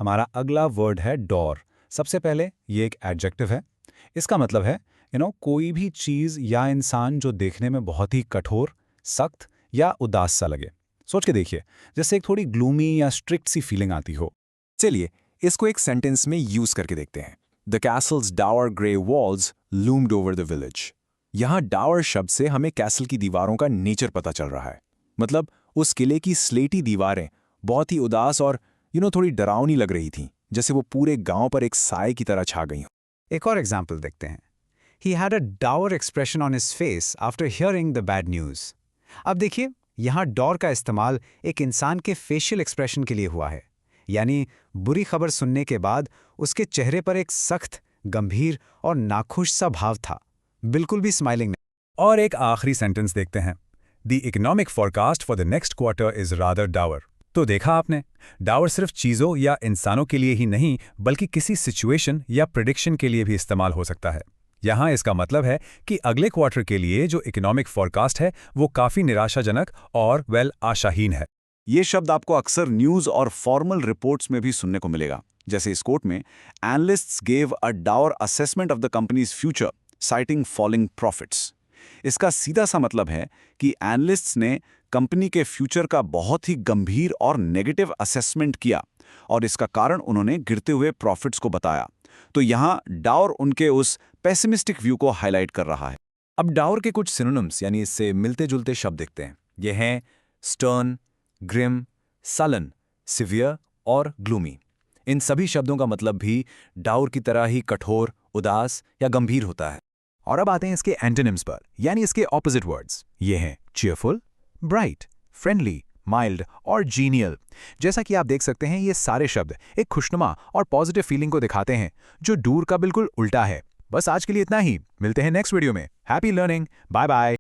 हमारा अगला वर्ड है डॉर। सबसे पहले ये एक एडजेक्टिव है। इसका मतलब है कोई भी चीज़ या इंसान जो देखने में बहुत ही कठोर, सख्त या उदास सा लगे। सोच के देखिए, जैसे एक थोड़ी ग्लूमी या स्ट्रिक्ट सी फीलिंग आती हो। चलिए इसको एक सेंटेंस में यूज करके देखते हैं। The castles dour grey walls loomed over the village. यहाँ डावर शब्द से हमें कैसल की दीवारों का नेचर पता चल रहा है। मतलब उस किले की स्लेटी दीवारें बहुत ही उदास और थोड़ी डरावनी लग रही थीं, जैसे वो पूरे गांव पर एक साए की तरह छा गई हों। एक और एग्जाम्पल देखते हैं। He had a dour expression on his face after hearing the bad news. अब देखिए, यहाँ डॉर का इस्तेमाल एक इंसान के फेशियल एक्सप्रेशन के लिए हुआ है, यानी बुरी खबर सुनने के बाद उसके चेहरे पर एक सख्त, गंभीर और नाखुश सा भाव था, बिल्कुल भी स्माइलिंग नहीं। और एक आखिरी सेंटेंस देखते हैं। The economic forecast for the next quarter is rather dour. तो देखा आपने, डावर सिर्फ चीज़ों या इंसानों के लिए ही नहीं, बल्कि किसी सिचुएशन या प्रिडिक्शन के लिए भी इस्तेमाल हो सकता है। यहाँ इसका मतलब है कि अगले क्वार्टर के लिए जो इकोनॉमिक फोरकास्ट है वो काफ़ी निराशाजनक और आशाहीन है। ये शब्द आपको अक्सर न्यूज़ और फॉर्मल रिपोर्ट्स में भी सुनने को मिलेगा। जैसे इस कोट में, analysts gave a dour assessment of the company's future citing falling profits. इसका सीधा सा मतलब है कि एनालिस्ट्स ने कंपनी के फ्यूचर का बहुत ही गंभीर और नेगेटिव असेसमेंट किया और इसका कारण उन्होंने गिरते हुए प्रॉफिट्स को बताया। तो यहाँ डावर उनके उस पेसिमिस्टिक व्यू को हाईलाइट कर रहा है। अब डावर के कुछ सिनोनिम्स यानी इससे मिलते जुलते शब्द देखते हैं। ये हैं स्टर्न, ग्रिम, सलन, सिवियर और ग्लूमी। इन सभी शब्दों का मतलब भी डावर की तरह ही कठोर, उदास या गंभीर होता है। और अब आते हैं इसके एंटोनिम्स पर, यानी इसके ऑपोजिट वर्ड्स। ये हैं चीयरफुल, ब्राइट, फ्रेंडली, माइल्ड और जीनियल। जैसा कि आप देख सकते हैं, ये सारे शब्द एक खुशनुमा और पॉजिटिव फीलिंग को दिखाते हैं, जो डूर का बिल्कुल उल्टा है। बस आज के लिए इतना ही। मिलते हैं नेक्स्ट वीडियो में। Happy learning. Bye bye.